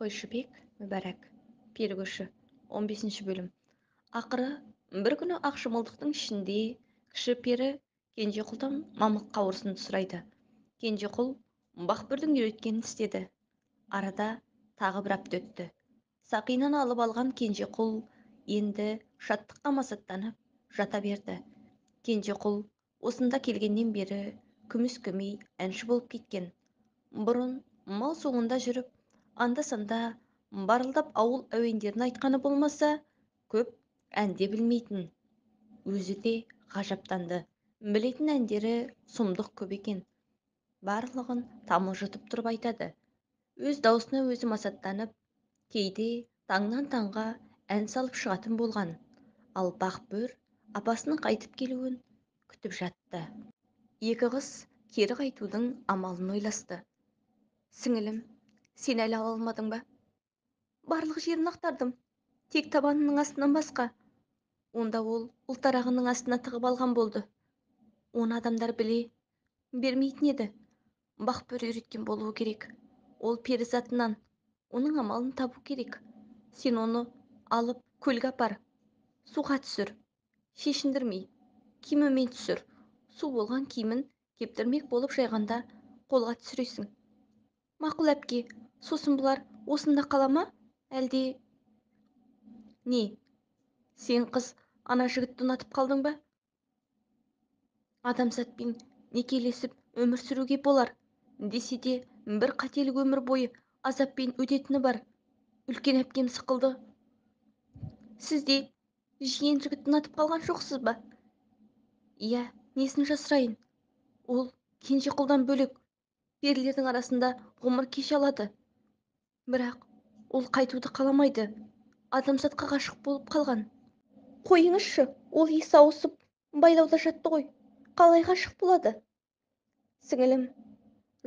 Қойшыбек мүбәрәк пергөші 15 бөлім. Ақыры бір күні ақшымылдықтың ішінде кіші пері Кенжеқұлдан мамық қауырсынды сұрайды. Кенжеқұл Бақбөрдің үйреткенін істеді. Арада тағы бір апта өтті. Сақинаны алып алған Кенжеқұл енді шаттыққа масаттанып жата берді. Кенжеқұл осында келгеннен бері күміс көмей әнші болып кеткен. Бұрын мал соңында жүріп, анда-санда барылдап ауыл әуендерін айтқаны болмаса, көп әнде білмейтін. Өзі де ғажаптанды. Білетін әндері сұмдық көп екен. Барлығын тамылжытып тұрып айтады. Өз даусына өзі масаттанып, кейде таңнан таңға ән салып шығатын болған. Ал Бақбөр апасының қайтып келуін күтіп жатты. Екі қыз кері қайтудың амалын ойласты. Сіңілім, сен әлі ала алмадың ба? Барлық жерін ақтардым, тек табанының астынан басқа. Онда ол ұлтарағының астына тығып алған болды. Оны адамдар біле бермейтін еді. Бақбөр үйреткен болуы керек. Ол перизатынан, оның амалын табу керек. Сен оны алып көлге апар, суға түсір, шешіндірмей, киімімен түсір. Су болған киімін кептірмек болып жайғанда қолға түсіресің. Мақұл әпке, сосын бұлар осында қала ма? Әлде не? Сен қыз ана жігітті ұнатып қалдың ба? Адамзатпен некелесіп өмір сүруге болар. Десе де бір қателік өмір бойы азаппен өтетіні бар. Үлкен әпкем сықылды. Сіз де жиен жігітті ұнатып қалған жоқсыз ба? Иә, несін жасырайын? Ол Кенжеқұлдан бөлек перілердің арасында ғұмыр кеше алады. Бірақ ол қайтуды қаламайды. Адамзатқа ғашық болып қалған. Қойыңызшы, ол есі ауысып байлауда жатты ғой. Қалай ғашық болады? Сіңілім,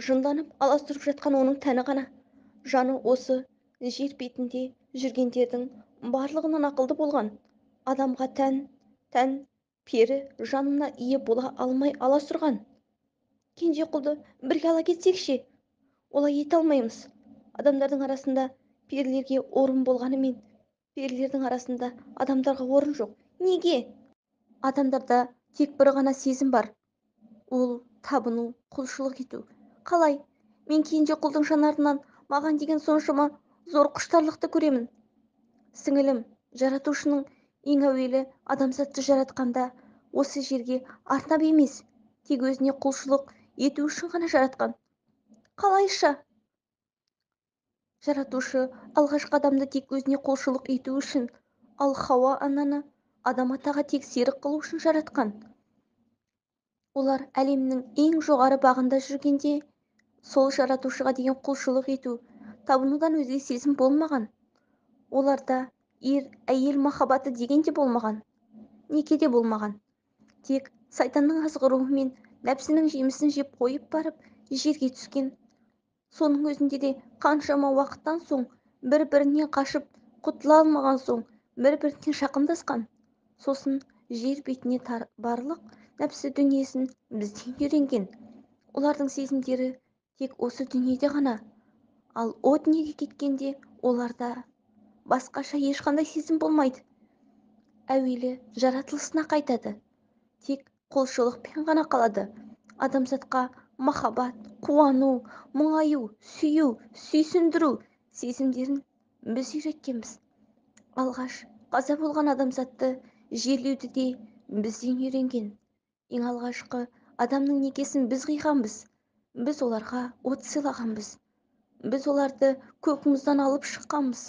жынданып аласұрып жатқан оның тәні ғана. Жаны осы жер бетінде жүргендердің барлығынан ақылды болған. Адамға тән пері жанына ие бола алмай аласұрған. Кенжеқұлды бірге ала кетсекші. Олай ете алмаймыз. Адамдардың арасында перілерге орын болғанымен, перілердің арасында адамдарға орын жоқ. Неге? Адамдарда тек бір ғана сезім бар. Ол табыну, құлшылық ету. Қалай? Мен Кенжеқұлдың жанарынан маған деген соншама зор құштарлықты көремін. Сіңілім, жаратушының ең әуелі адамзатты жаратқанда осы жерге арнап емес, тек өзіне құлшылық ету үшін ғана жаратқан. Қалайша? Жаратушы алғашқы адамды тек өзіне құлшылық ету үшін, ал Хауа ананы адам атаға тек серік қылу үшін жаратқан. Олар әлемнің ең жоғары бағында жүргенде, сол жаратушыға деген құлшылық ету, табынудан өзге сезім болмаған. Оларда әйел махаббаты деген де болмаған, неке де болмаған. Тек сайтанның азғыруы мен нәпсінің жемісін жеп қойып барып жерге түскен. Соның өзінде де қаншама уақыттан соң бір-бірінен қашып құтыла алмаған соң бір-біріне жақындасқан. Сосын жер бетіне барлық нәпсі дүниесін бізден үйренген. Олардың сезімдері тек осы дүниеде ғана. Ал о дүниеге кеткенде оларда басқаша ешқандай сезім болмайды. Әуелі жаратылысына қайтады. Тек құлшылықпен ғана қалады. Адамзатқа махаббат, қуану, мұңаю, сүю, сүйсіндіру сезімдерін біз үйреткенбіз. Алғаш қаза болған адамзатты жерлеуді де бізден үйренген. Ең алғашқы адамның некесін біз қиғанбыз. Біз оларға от сыйлағанбыз. Біз оларды көк мұздан алып шыққанбыз.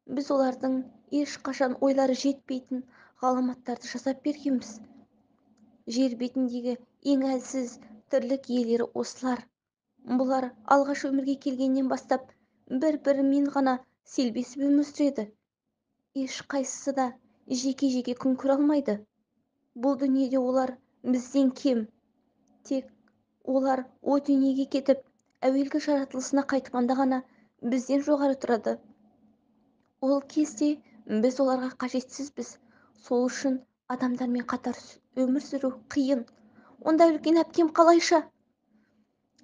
Біз олардың ешқашан ойлары жетпейтін ғаламаттарды жасап бергенбіз. Жер бетіндегі ең әлсіз тірлік иелері осылар. Бұлар алғаш өмірге келгеннен бастап бір-бірімен ғана селбесіп өмір сүреді. Ешқайсысы да жеке-жеке күн көре алмайды. Бұл дүниеде олар бізден кем. Тек олар о дүниеге кетіп, әуелгі жаратылысына қайтқанда ғана бізден жоғары тұрады. Ол кезде біз оларға қажетсізбіз. Сол үшін адамдармен қатар өмір сүру қиын. Онда үлкен әпкем қалайша?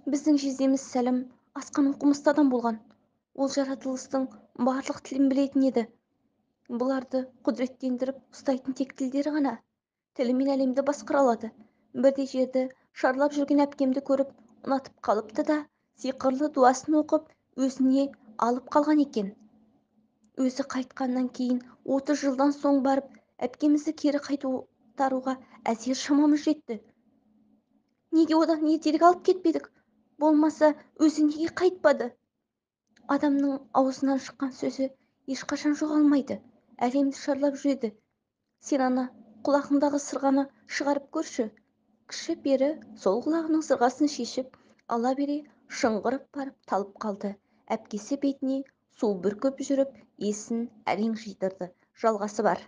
Біздің жездеміз сәлім асқан оқымысты адам болған. Ол жаратылыстың барлық тілін білетін еді. Бұларды құдіреттендіріп ұстайтын тек тілдері ғана. Тілімен әлемді басқара алады. Бірде жерді шарлап жүрген әпкемді көріп, ұнатып қалыпты да, сиқырлы дуасын оқып, өзіне алып қалған екен. Өзі қайтқаннан кейін 30 жылдан соң барып, әпкемізді кері қайтаруға әзер шамамыз жетті. Неге одан ертерек алып кетпедік? Болмаса, өзі неге қайтпады? Адамның аузынан шыққан сөзі ешқашан жоғалмайды. Әлемді шарлап жүреді. Сен ана құлағыңдағы сырғаны шығарып көрші. Кіші пері сол құлағының сырғасын шешіп, ала бере шыңғырып барып талып қалды. Әпкесі бетіне су бүркіп жүріп, есін әрең жидырды. Жалғасы бар.